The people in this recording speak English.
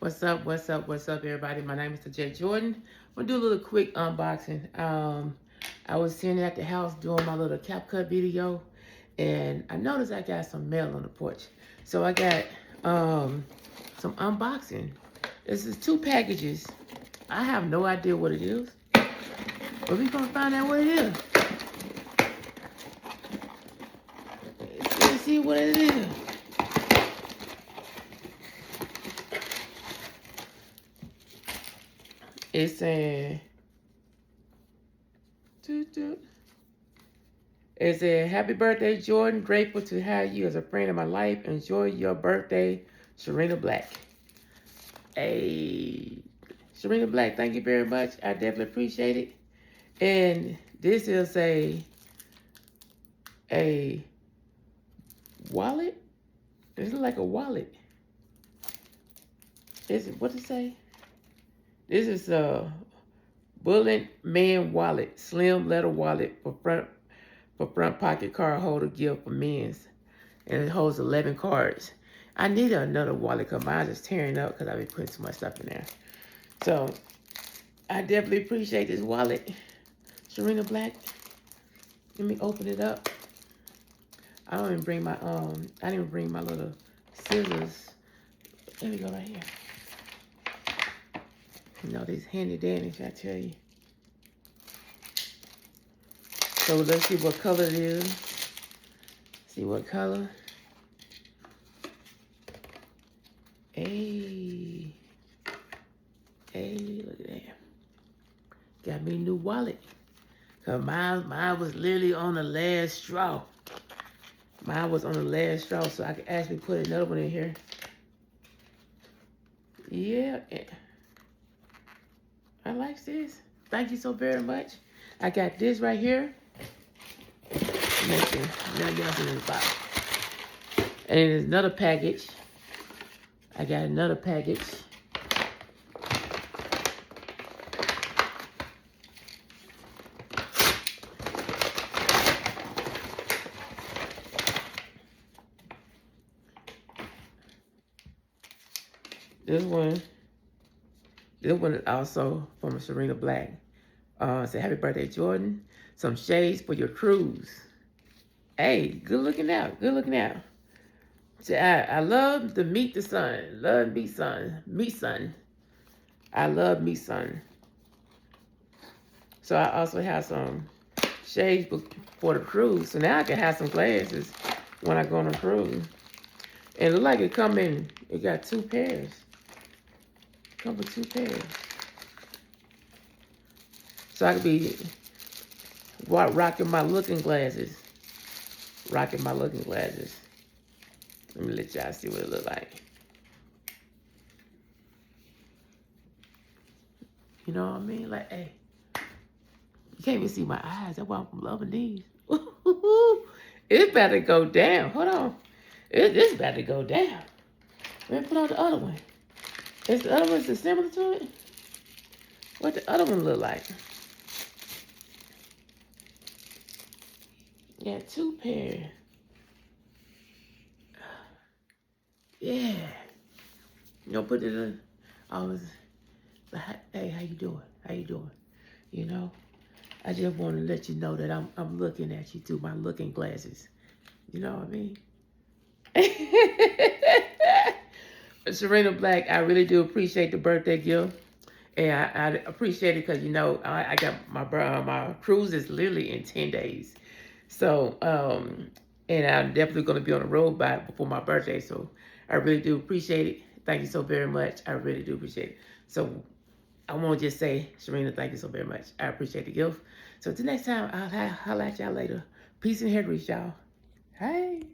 What's up, everybody? My name is TheJ Jordan. I'm gonna do a little quick unboxing. I was sitting at the house doing my little CapCut video, and I noticed I got some mail on the porch. So I got some unboxing. This is 2 packages. I have no idea what it is, but we're gonna find out what it is. Let's see what it is. It's saying, it said, "Happy birthday, Jordan. Grateful to have you as a friend in my life. Enjoy your birthday, Serena Black." Hey, Serena Black, thank you very much. I definitely appreciate it. And this is a wallet. This is like a wallet. What it say? This is a Bullet Man wallet, slim leather wallet for front pocket card holder gift for men's, and it holds 11 cards. I need another wallet because mine is tearing up because I've been putting too much stuff in there. So I definitely appreciate this wallet, Serena Black. Let me open it up. I don't even bring my I didn't even bring my little scissors. There we go, right here. You know, these handy dandies, I tell you. So let's see what color it is. See what color. Hey, look at that. Got me a new wallet. Cause mine was literally on the last straw. Mine was on the last straw, so I could actually put another one in here. Yeah, I like this. Thank you so very much. I got this right here. Now y'all see in the box. And there's another package. I got another package. This one is also from Serena Black. Say happy birthday, Jordan. Some shades for your cruise. Hey, good looking out. Good looking out. Say, I love to meet the sun. Love me sun. Meet sun. I love me sun. So I also have some shades for the cruise. So now I can have some glasses when I go on a cruise. And it look like it got 2 pairs. Come with 2 pairs. So I could be rocking my looking glasses. Let me let y'all see what it look like. You know what I mean? Like, hey, you can't even see my eyes. That's why I'm loving these. It's about to go down. Hold on. It's about to go down. Let me put on the other one. Is the other one similar to it? What the other one look like? Yeah, 2 pairs. Yeah. You know, put it in. Hey, how you doing? How you doing? You know, I just want to let you know that I'm looking at you through my looking glasses. You know what I mean? Serena Black, I really do appreciate the birthday gift. And I appreciate it because, you know, I got my cruise is literally in 10 days. So, and I'm definitely going to be on the road before my birthday. So I really do appreciate it. Thank you so very much. I really do appreciate it. So I want to just say, Serena, thank you so very much. I appreciate the gift. So until next time, I'll holla at y'all later. Peace and hair grease, y'all. Hey.